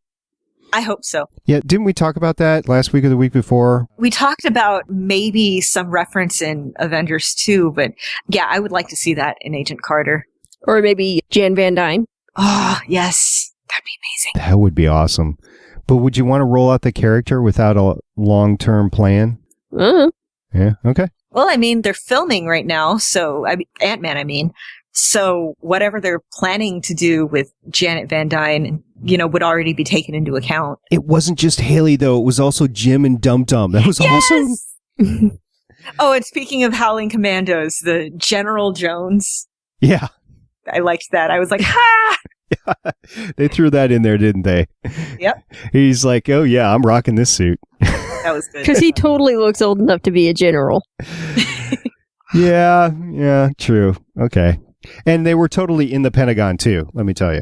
I hope so. Yeah, didn't we talk about that last week or the week before? We talked about maybe some reference in Avengers 2, but yeah, I would like to see that in Agent Carter. Or maybe Jan Van Dyne. Oh, yes. That'd be amazing. That would be awesome. But would you want to roll out the character without a long-term plan? Yeah, okay. Well, I mean, they're filming right now, so Ant-Man, So whatever they're planning to do with Janet Van Dyne, would already be taken into account. It wasn't just Haley, though. It was also Jim and Dum Dum. That was awesome. Oh, and speaking of Howling Commandos, the General Jones. Yeah. I liked that. I was like, ha! They threw that in there, didn't they? Yep. He's like, oh, yeah, I'm rocking this suit. That was good. Because he totally looks old enough to be a general. Yeah, true. Okay. And they were totally in the Pentagon, too, let me tell you.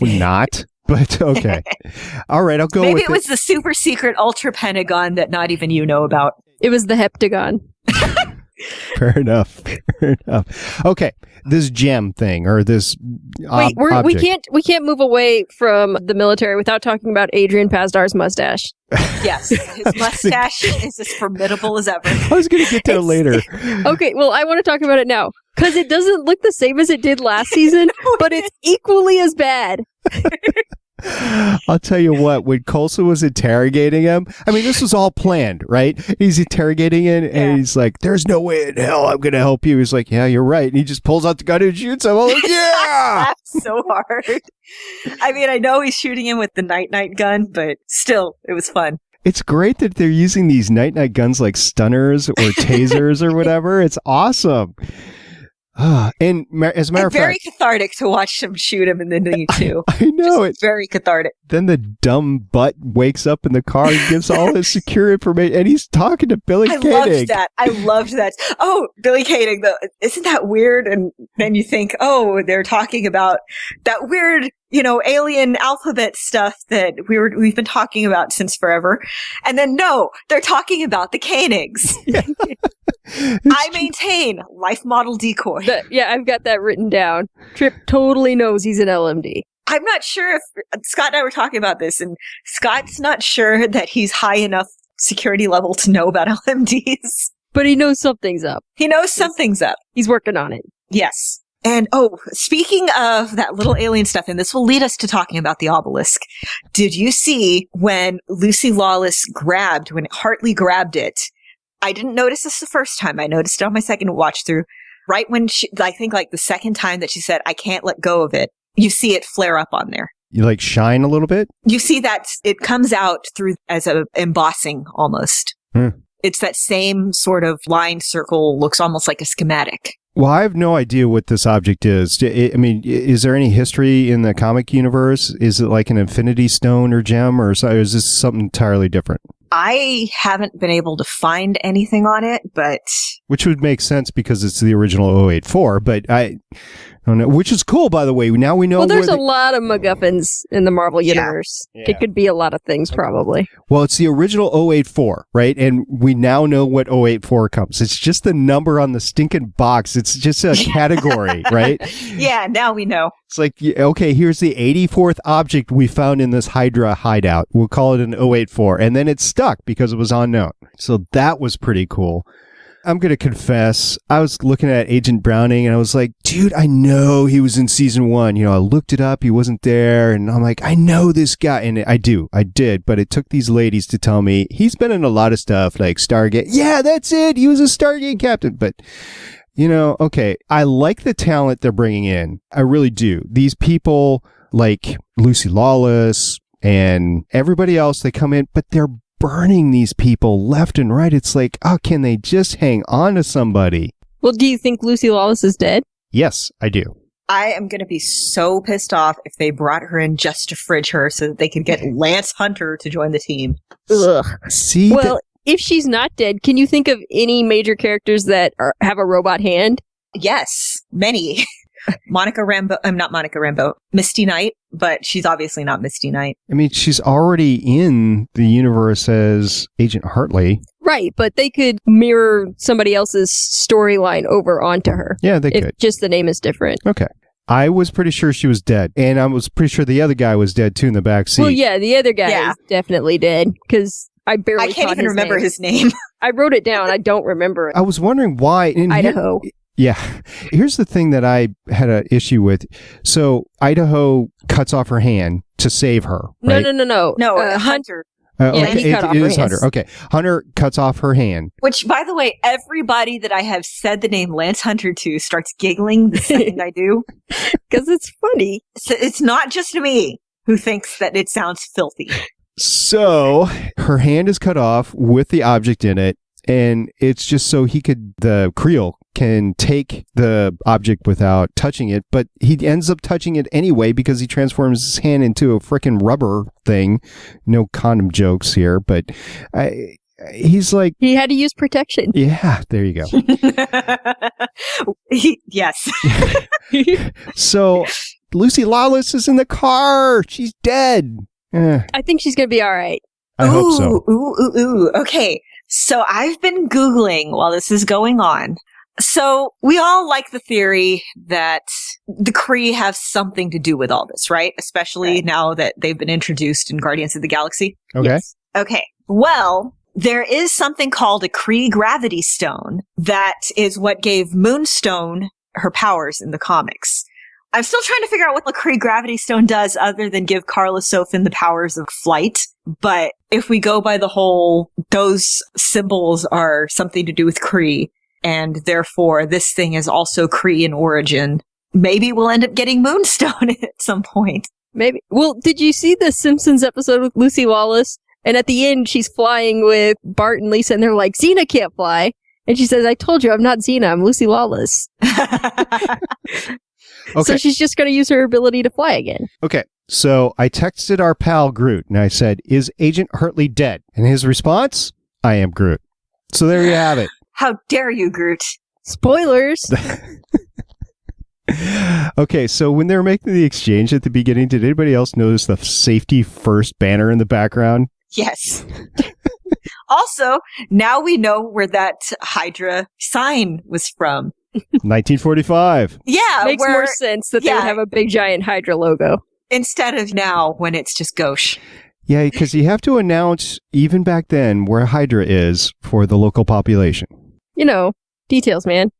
Not, but okay. All right, I'll go with it. Maybe it was the super secret ultra Pentagon that not even you know about. It was the heptagon. Fair enough. Okay, this gem thing, or this Wait, we can't move away from the military without talking about Adrian Pazdar's mustache. Yes, his mustache is as formidable as ever. I was going to get to it later. Okay, well, I want to talk about it now. Because it doesn't look the same as it did last season, but it's equally as bad. I'll tell you what, when Coulson was interrogating him, I mean, this was all planned, right? He's interrogating him, and he's like, there's no way in hell I'm going to help you. He's like, yeah, you're right. And he just pulls out the gun and shoots him. I'm like, yeah! I laughed so hard. I mean, I know he's shooting him with the night-night gun, but still, it was fun. It's great that they're using these night-night guns like stunners or tasers or whatever. It's awesome. And as a matter of fact, very cathartic to watch him shoot him in the knee too. I know it's very cathartic. Then the dumb butt wakes up in the car and gives all his secure information, and he's talking to Billy Koenig. I loved that. Oh, Billy Koenig, though, isn't that weird? And then you think, oh, they're talking about that weird, alien alphabet stuff that we've been talking about since forever. And then no, they're talking about the Koenigs. I maintain life model decoy. I've got that written down. Trip totally knows he's an LMD. I'm not sure if Scott and I were talking about this, and Scott's not sure that he's high enough security level to know about LMDs. But he knows something's up. He's working on it. Yes. And speaking of that little alien stuff, and this will lead us to talking about the obelisk. Did you see when Lucy Lawless when Hartley grabbed it? I didn't notice this the first time. I noticed it on my second watch through. Right when I think like the second time that she said, I can't let go of it, you see it flare up on there. You like shine a little bit? You see that it comes out through as a embossing almost. It's that same sort of line circle, looks almost like a schematic. Well, I have no idea what this object is. I mean, is there any history in the comic universe? Is it like an infinity stone or gem, or is this something entirely different? I haven't been able to find anything on it, but... Which would make sense because it's the original 084, but I don't know. Which is cool, by the way. Now we know... Well, there's a lot of MacGuffins in the Marvel Universe. Yeah. It could be a lot of things, probably. Well, it's the original 084, right? And we now know what 084 comes. It's just the number on the stinking box. It's just a category, right? Yeah, now we know. It's like, okay, here's the 84th object we found in this Hydra hideout. We'll call it an 084. And then it stuck because it was unknown. So that was pretty cool. I'm going to confess, I was looking at Agent Browning and I was like, dude, I know he was in season 1. I looked it up. He wasn't there. And I'm like, I know this guy. And I did. But it took these ladies to tell me he's been in a lot of stuff like Stargate. Yeah, that's it. He was a Stargate captain. But okay, I like the talent they're bringing in. I really do. These people like Lucy Lawless and everybody else, they come in, but they're burning these people left and right. It's like, oh, can they just hang on to somebody? Well, do you think Lucy Lawless is dead? Yes, I do. I am going to be so pissed off if they brought her in just to fridge her so that they could get Lance Hunter to join the team. Ugh. See? Well, if she's not dead, can you think of any major characters that have a robot hand? Yes, many. Not Monica Rambeau, Misty Knight, but she's obviously not Misty Knight. I mean, she's already in the universe as Agent Hartley. Right, but they could mirror somebody else's storyline over onto her. Yeah, they could. Just the name is different. Okay. I was pretty sure she was dead, and I was pretty sure the other guy was dead too in the back seat. Well, yeah, the other guy is definitely dead, because I can't even remember his name. I wrote it down. I don't remember it. I was wondering why. Idaho. Yeah. Here's the thing that I had an issue with. So Idaho cuts off her hand to save her. Right? No, Hunter. he cut off her it is hands. Hunter. Okay. Hunter cuts off her hand. Which, by the way, everybody that I have said the name Lance Hunter to starts giggling the second I do. Because it's funny. So it's not just me who thinks that it sounds filthy. So her hand is cut off with the object in it, and it's just so the Creel can take the object without touching it, but he ends up touching it anyway because he transforms his hand into a frickin' rubber thing. No condom jokes here, but he's like... He had to use protection. Yeah, there you go. Yes. So Lucy Lawless is in the car. She's dead. I think she's going to be all right. I hope so. Ooh. Okay. So I've been Googling while this is going on. So we all like the theory that the Kree have something to do with all this, right? Especially now that they've been introduced in Guardians of the Galaxy. Okay. Yes. Okay. Well, there is something called a Kree gravity stone that is what gave Moonstone her powers in the comics. I'm still trying to figure out what the Kree gravity stone does other than give Karla Sofin the powers of flight. But if we go by the whole, those symbols are something to do with Kree, and therefore this thing is also Kree in origin, maybe we'll end up getting Moonstone at some point. Maybe. Well, did you see the Simpsons episode with Lucy Lawless? And at the end, she's flying with Bart and Lisa, and they're like, Xena can't fly. And she says, I told you, I'm not Xena, I'm Lucy Lawless. Okay. So she's just going to use her ability to fly again. Okay. So I texted our pal Groot, and I said, is Agent Hurtley dead? And his response, I am Groot. So there you have it. How dare you, Groot? Spoilers. Okay, so when they were making the exchange at the beginning, did anybody else notice the safety first banner in the background? Yes. Also, now we know where that Hydra sign was from. 1945. Yeah. Makes more sense that they would have a big giant Hydra logo. Instead of now when it's just gauche. Yeah, because you have to announce, even back then, where Hydra is for the local population. You know, details, man.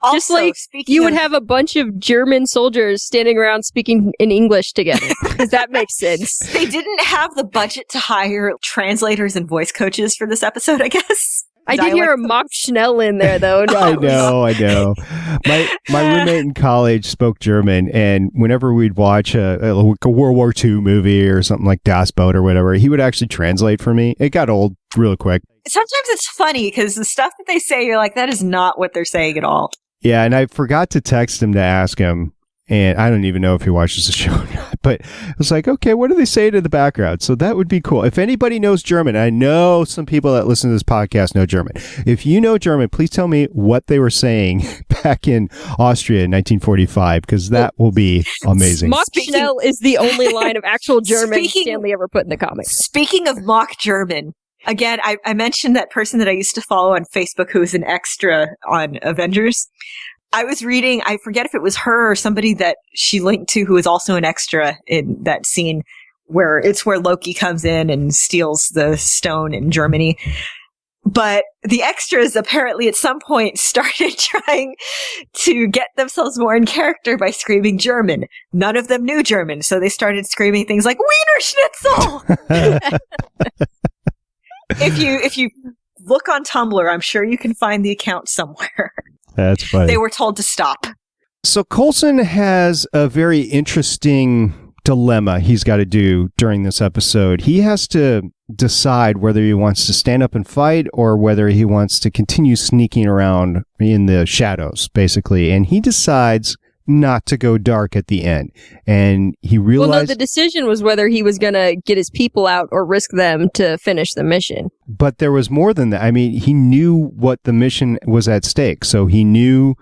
Also, just like you would have a bunch of German soldiers standing around speaking in English together. Because that makes sense. They didn't have the budget to hire translators and voice coaches for this episode, I guess. I did hear a mock Schnell in there, though. I know. My roommate in college spoke German, and whenever we'd watch a World War II movie or something like Das Boot or whatever, he would actually translate for me. It got old real quick. Sometimes it's funny because the stuff that they say, you're like, that is not what they're saying at all. Yeah, and I forgot to text him to ask him, and I don't even know if he watches the show or not, but I was like, okay, what do they say to the background? So that would be cool. If anybody knows German, I know some people that listen to this podcast know German. If you know German, please tell me what they were saying back in Austria in 1945, because that will be amazing. Mock Schnell is the only line of actual German Stanley ever put in the comics. Speaking of mock German, again, I mentioned that person that I used to follow on Facebook who was an extra on Avengers. I was reading, I forget if it was her or somebody that she linked to who was also an extra in that scene where Loki comes in and steals the stone in Germany. But the extras apparently at some point started trying to get themselves more in character by screaming German. None of them knew German, so they started screaming things like Wiener Schnitzel! If you look on Tumblr, I'm sure you can find the account somewhere. That's funny. They were told to stop. So Coulson has a very interesting dilemma he's got to do during this episode. He has to decide whether he wants to stand up and fight or whether he wants to continue sneaking around in the shadows, basically. And he decides not to go dark at the end. And he realized... Well, no, the decision was whether he was going to get his people out or risk them to finish the mission. But there was more than that. I mean, he knew what the mission was at stake. So he knew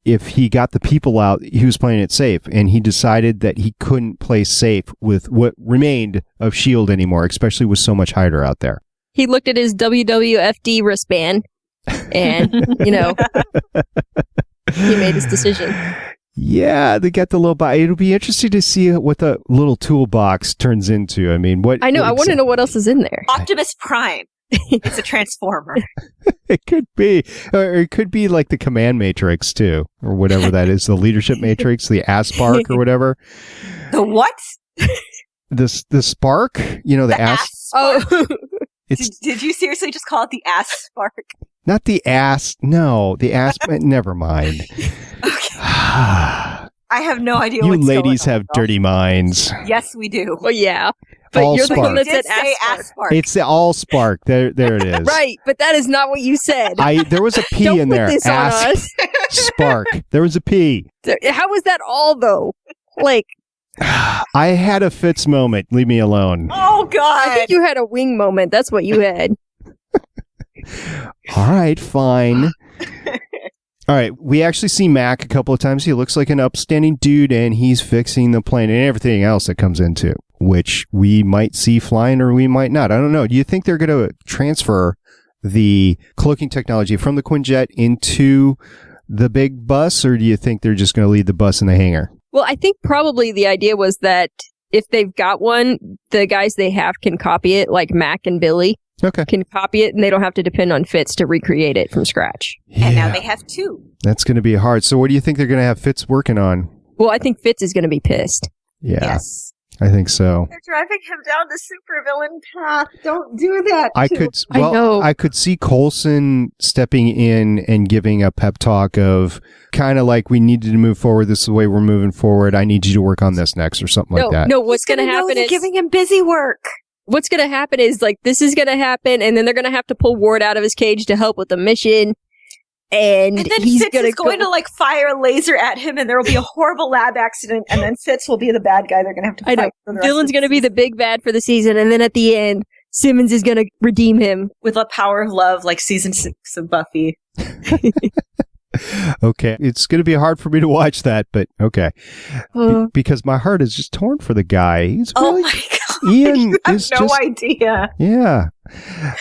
if he got the people out, he was playing it safe. And he decided that he couldn't play safe with what remained of S.H.I.E.L.D. anymore, especially with so much Hydra out there. He looked at his WWFD wristband and, he made his decision. Yeah, they got the little box. It'll be interesting to see what the little toolbox turns into. I mean, what... I know. I want to know what else is in there. Optimus Prime. It's a transformer. It could be. Or it could be like the command matrix, too. Or whatever that is. The leadership matrix, the ASPARC or whatever. The what? The spark? You know, the ass. spark. Oh, Did you seriously just call it the ass spark? Not the ass. No, the ass. Never mind. Okay. I have no idea You what's ladies going on, have dirty minds. Yes, we do. well, yeah. But All you're the one spark. that You said did say ass ass spark. It's the all spark. There it is. Right, but that is not what you said. There was a P Don't in put there. this on Ass us. spark. There was a P. How was that all, though? Like, I had a Fitz moment. Leave me alone. Oh, God. I think you had a wing moment. That's what you had. All right, fine. All right, we actually see Mac a couple of times. He looks like an upstanding dude, and he's fixing the plane and everything else that comes into, which we might see flying or we might not. I don't know. Do you think they're going to transfer the cloaking technology from the Quinjet into the big bus, or do you think they're just going to leave the bus in the hangar? Well, I think probably the idea was that if they've got one, the guys they have can copy it, like Mac and Billy Okay. can copy it, and they don't have to depend on Fitz to recreate it from scratch. And now Yeah, they have two. that's going to be hard. So what do you think they're going to have Fitz working on? Well, I think Fitz is going to be pissed. Yeah, Yes. I think so. They're driving him down the supervillain path. Don't do that. I to- could, I know. I could see Coulson stepping in and giving a pep talk of kind of like, we needed to move forward. This is the way we're moving forward. I need you to work on this next or something like that. No, what's He's going to gonna know happen they're is giving him busy work. what's going to happen is like this is going to happen, and then they're going to have to pull Ward out of his cage to help with the mission. And And then he's Fitz is going to like fire a laser at him, and there will be a horrible lab accident, and then Fitz will be the bad guy. They're going to have to I fight. know. For the rest Dylan's of going to be the big bad for the season, and then at the end, Simmons is going to redeem him. with a power of love, like season 6 of Buffy. Okay. It's going to be hard for me to watch that, but okay. Because my heart is just torn for the guy. He's Oh really, my god! Ian You have is no just, idea. yeah.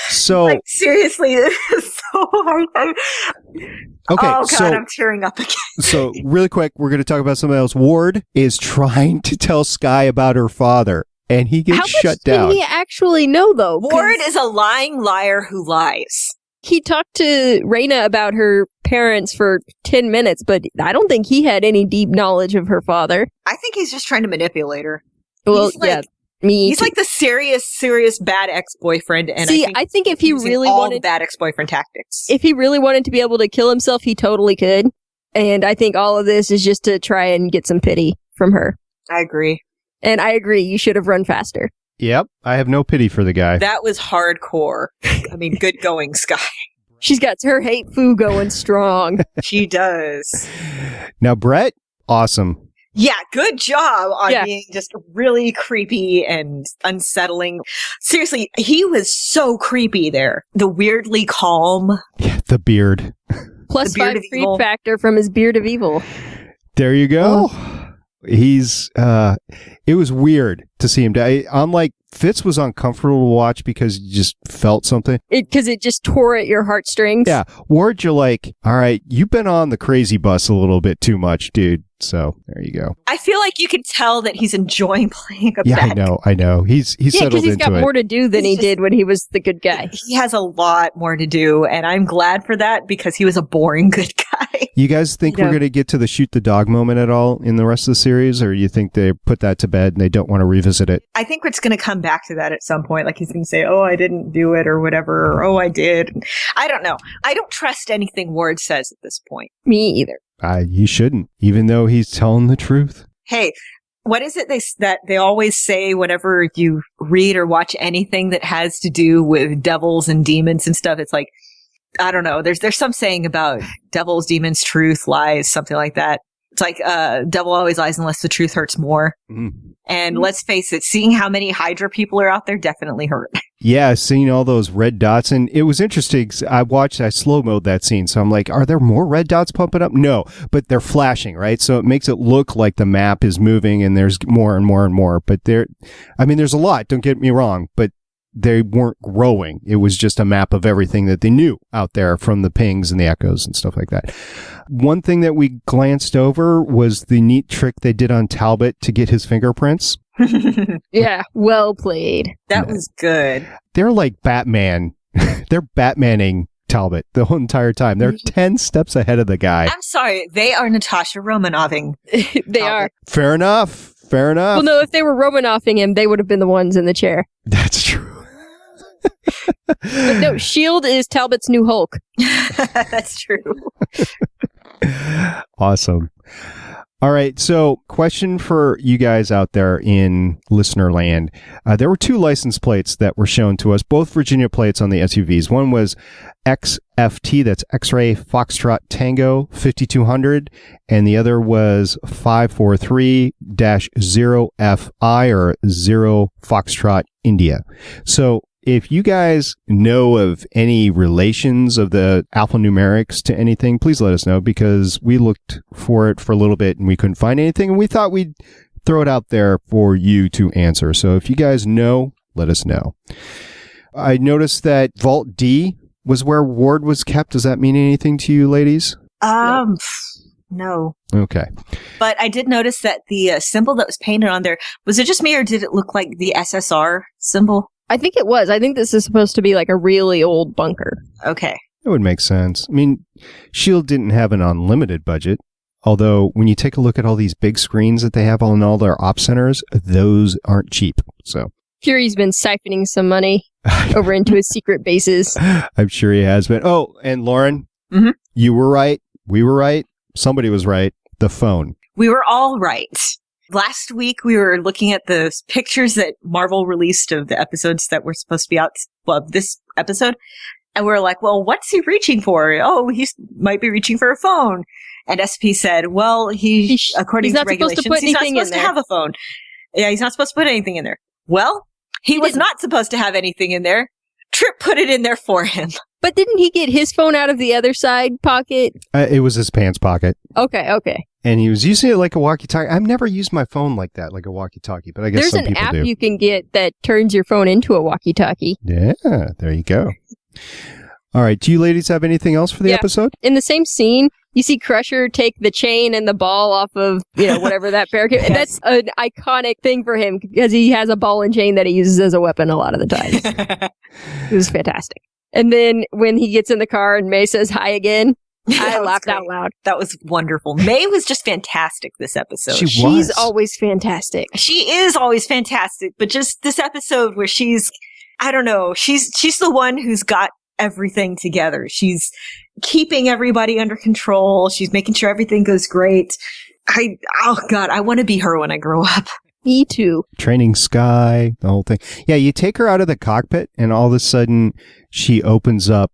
So, Like seriously, this is so hard. okay. Oh god, so, I'm tearing up again. so really quick, we're going to talk about something else. Ward is trying to tell Skye about her father, and he gets How much shut down. did he actually know, though? 'Cause Ward is a lying liar who lies. he talked to Raina about her parents for 10 minutes, but I don't think he had any deep knowledge of her father. I think he's just trying to manipulate her. Well, He's like- yeah, me He's too. like the serious bad ex-boyfriend. And See, I think if he using really all the wanted, bad ex-boyfriend tactics. if he really wanted to be able to kill himself, he totally could. And I think all of this is just to try and get some pity from her. I agree. And I agree, you should have run faster. Yep. I have no pity for the guy. That was hardcore. I mean, good going, Skye. She's got her hate foo going strong. She does. Now, Brett, awesome. Yeah, good job on Yeah. being just really creepy and unsettling. Seriously, he was so creepy there. The weirdly calm. Yeah, the beard. Plus The beard 5 of creep evil. factor from his beard of evil. There you go. He's, it was weird to see him die. Unlike Fitz was uncomfortable to watch because you just felt something. Because it just tore at your heartstrings. Yeah. Ward, you're like, all right, you've been on the crazy bus a little bit too much, dude. So there you go. I feel like you can tell that he's enjoying playing a Yeah, bad I know. He's Yeah, settled because he's into got it. more to do than He's he just- did when he was the good guy. He has a lot more to do, and I'm glad for that because he was a boring good guy. You guys think Yeah. we're going to get to the shoot the dog moment at all in the rest of the series, or you think they put that to bed and they don't want to revisit it? I think it's going to come back to that at some point. Like he's going to say, "Oh, I didn't do it," or whatever, or "Oh, I did." I don't know. I don't trust anything Ward says at this point. Me either. You shouldn't, even though he's telling the truth. Hey, what is it that they always say whenever you read or watch anything that has to do with devils and demons and stuff? It's like, I don't know. There's some saying about devils, demons, truth, lies, something like that. It's like, devil always lies unless the truth hurts more. Mm. And let's face it, seeing how many Hydra people are out there definitely hurt. Yeah, seeing all those red dots. And it was interesting. 'Cause I slow-mode that scene. So I'm like, are there more red dots pumping up? No, but they're flashing, right? So it makes it look like the map is moving and there's more and more and more. But there's a lot, don't get me wrong, but they weren't growing. It was just a map of everything that they knew out there from the pings and the echoes and stuff like that. One thing that we glanced over was the neat trick they did on Talbot to get his fingerprints. Yeah, well played. That was good. They're like Batman. They're Batmaning Talbot the whole entire time. They're 10 steps ahead of the guy. I'm sorry, they are Natasha Romanoving. They are. Fair enough. Fair enough. Well, no, if they were Romanoffing him, they would have been the ones in the chair. That's true. But no, S.H.I.E.L.D. is Talbot's new Hulk. That's true. Awesome. All right. So, question for you guys out there in listener land. There were 2 license plates that were shown to us, both Virginia plates on the SUVs. One was XFT, that's X-Ray Foxtrot Tango 5200, and the other was 543-0FI or 0 Foxtrot India. So, if you guys know of any relations of the alphanumerics to anything, please let us know, because we looked for it for a little bit and we couldn't find anything, and we thought we'd throw it out there for you to answer. So if you guys know, let us know. I noticed that Vault D was where Ward was kept. Does that mean anything to you, ladies? No. Okay. But I did notice that the symbol that was painted on there, was it just me or did it look like the SSR symbol? I think it was. I think this is supposed to be like a really old bunker. Okay. That would make sense. I mean, S.H.I.E.L.D. didn't have an unlimited budget, although when you take a look at all these big screens that they have on all their op centers, those aren't cheap. So Fury's been siphoning some money over into his secret bases. I'm sure he has been. Oh, and Lauren, You were right. We were right. Somebody was right. The phone. We were all right. Last week, we were looking at the pictures that Marvel released of the episodes that were supposed to be out, well, this episode. And we were like, well, what's he reaching for? Oh, he might be reaching for a phone. And SP said, well, according to regulations, he's not supposed to have a phone. Yeah, he's not supposed to put anything in there. Well, he was not supposed to have anything in there. Trip put it in there for him. But didn't he get his phone out of the other side pocket? It was his pants pocket. Okay. And he was using it like a walkie-talkie. I've never used my phone like that, like a walkie-talkie, but I guess some people do. There's an app you can get that turns your phone into a walkie-talkie. Yeah, there you go. All right. Do you ladies have anything else for the episode? In the same scene, you see Crusher take the chain and the ball off of, whatever that barricade. Yes. That's an iconic thing for him because he has a ball and chain that he uses as a weapon a lot of the time. It was fantastic. And then when he gets in the car and May says hi again, I laughed out loud. That was wonderful. May was just fantastic this episode. She's always fantastic. She is always fantastic, but just this episode where she's the one who's got everything together. She's keeping everybody under control. She's making sure everything goes great. I want to be her when I grow up. Me too. Training Sky, the whole thing. Yeah, you take her out of the cockpit and all of a sudden she opens up.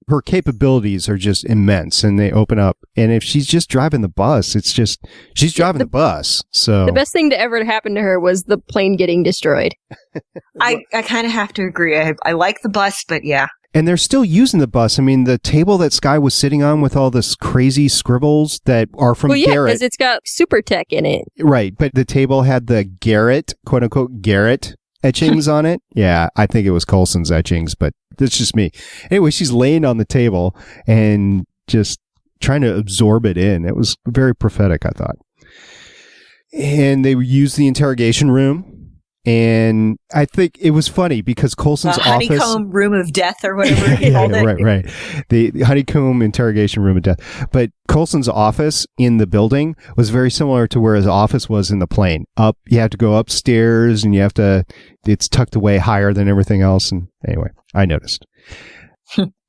Her capabilities are just immense and they open up. And if she's just driving the bus, it's just, she's driving the bus. So the best thing to ever happen to her was the plane getting destroyed. I kind of have to agree. I like the bus, but yeah. And they're still using the bus. I mean, the table that Sky was sitting on with all this crazy scribbles that are from Garrett. Because it's got super tech in it. Right. But the table had the Garrett, quote unquote, Garrett etchings on it. Yeah, I think it was Coulson's etchings, but that's just me. Anyway, she's laying on the table and just trying to absorb it in. It was very prophetic, I thought. And they used the interrogation room. And I think it was funny because Coulson's office... honeycomb room of death or whatever he called it. Right. The honeycomb interrogation room of death. But Coulson's office in the building was very similar to where his office was in the plane. You have to go upstairs and it's tucked away higher than everything else. And anyway, I noticed.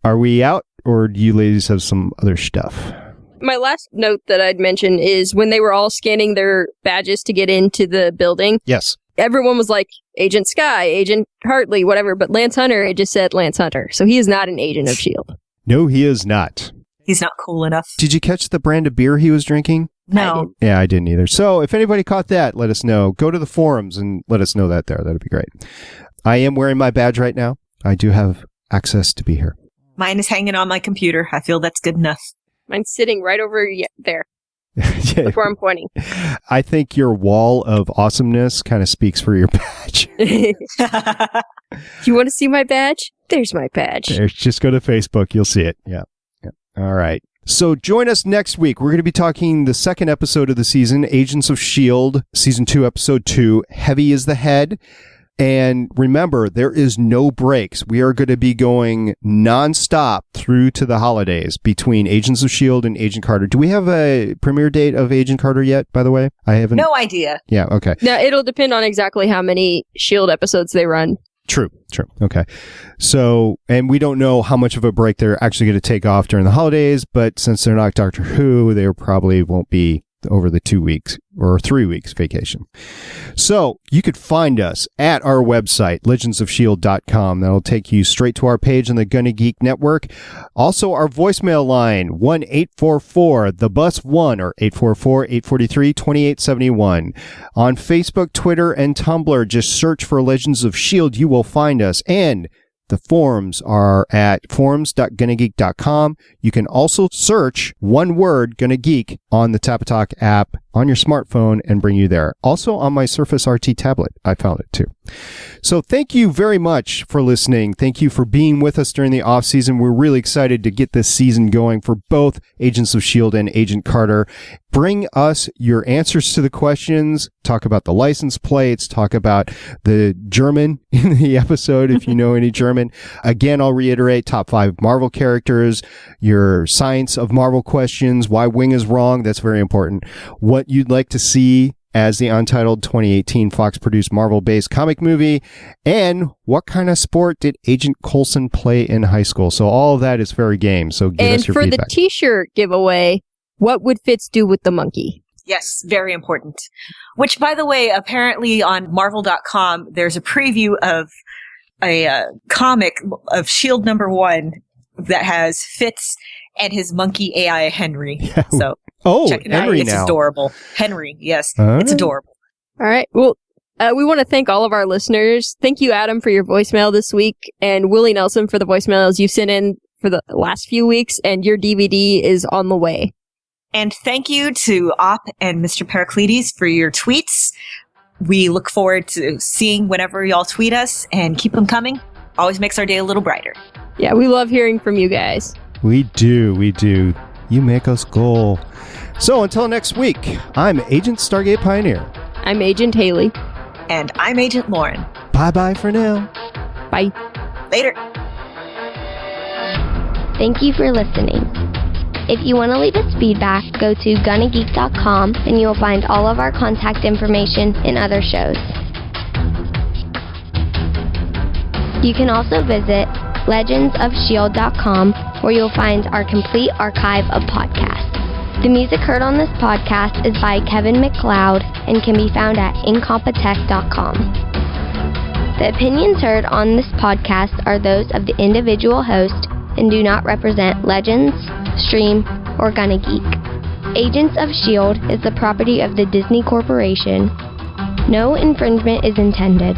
Are we out or do you ladies have some other stuff? My last note that I'd mention is when they were all scanning their badges to get into the building. Yes. Everyone was like, Agent Sky, Agent Hartley, whatever. But Lance Hunter, it just said Lance Hunter. So he is not an agent of S.H.I.E.L.D. No, he is not. He's not cool enough. Did you catch the brand of beer he was drinking? No. I didn't either. So if anybody caught that, let us know. Go to the forums and let us know that there. That'd be great. I am wearing my badge right now. I do have access to be here. Mine is hanging on my computer. I feel that's good enough. Mine's sitting right over there. That's where I'm pointing. I think your wall of awesomeness kind of speaks for your badge. You want to see my badge? There's my badge. Just go to Facebook. You'll see it. Yeah. All right. So join us next week. We're going to be talking the second episode of the season, Agents of S.H.I.E.L.D., Season 2, Episode 2, Heavy is the Head. And remember, there is no breaks. We are going to be going nonstop through to the holidays between Agents of S.H.I.E.L.D. and Agent Carter. Do we have a premiere date of Agent Carter yet, by the way? I haven't. No idea. Yeah, okay. Now, it'll depend on exactly how many S.H.I.E.L.D. episodes they run. True. Okay. So, and we don't know how much of a break they're actually going to take off during the holidays, but since they're not Doctor Who, they probably won't be over the 2 weeks or 3 weeks vacation. So you could find us at our website, legendsofshield.com. That'll take you straight to our page on the Gonna Geek Network. Also our voicemail line, 1-844-THE-BUS-1 or 844-843-2871. On Facebook, Twitter, and Tumblr, just search for Legends of S.H.I.E.L.D. You will find us. And the forums are at forums.gonnageek.com. You can also search one word, Gonna Geek, on the Tapatalk app on your smartphone and bring you there. Also on my Surface RT tablet, I found it too. So thank you very much for listening. Thank you for being with us during the off season. We're really excited to get this season going for both Agents of S.H.I.E.L.D. and Agent Carter. Bring us your answers to the questions. Talk about the license plates. Talk about the German in the episode, if you know any German. Again, I'll reiterate, top 5 Marvel characters, your science of Marvel questions, why Wing is wrong. That's very important. What you'd like to see as the Untitled 2018 Fox-produced Marvel-based comic movie, and what kind of sport did Agent Coulson play in high school? So all of that is fair game. So give us your feedback. And for the T-shirt giveaway, what would Fitz do with the monkey? Yes, very important. Which, by the way, apparently on Marvel.com, there's a preview of a comic of S.H.I.E.L.D. #1 that has Fitz and his monkey AI Henry. Yeah. So check it Henry out. It's now. adorable. Henry, yes. All It's right. adorable. All right. Well, we want to thank all of our listeners. Thank you, Adam, for your voicemail this week, and Willie Nelson for the voicemails you sent in for the last few weeks, and your DVD is on the way. And thank you to Op and Mr. Pericles for your tweets. We look forward to seeing whenever y'all tweet us, and keep them coming. Always makes our day a little brighter. Yeah, we love hearing from you guys. We do. You make us go. So until next week, I'm Agent Stargate Pioneer. I'm Agent Haley. And I'm Agent Lauren. Bye-bye for now. Bye. Later. Thank you for listening. If you want to leave us feedback, go to gonnageek.com and you will find all of our contact information and other shows. You can also visit legendsofshield.com, where you'll find our complete archive of podcasts. The music heard on this podcast is by Kevin MacLeod and can be found at incompetech.com. The opinions heard on this podcast are those of the individual host and do not represent Legends, Stream, or Gonna Geek. Agents of S.H.I.E.L.D. is the property of the Disney Corporation. No infringement is intended.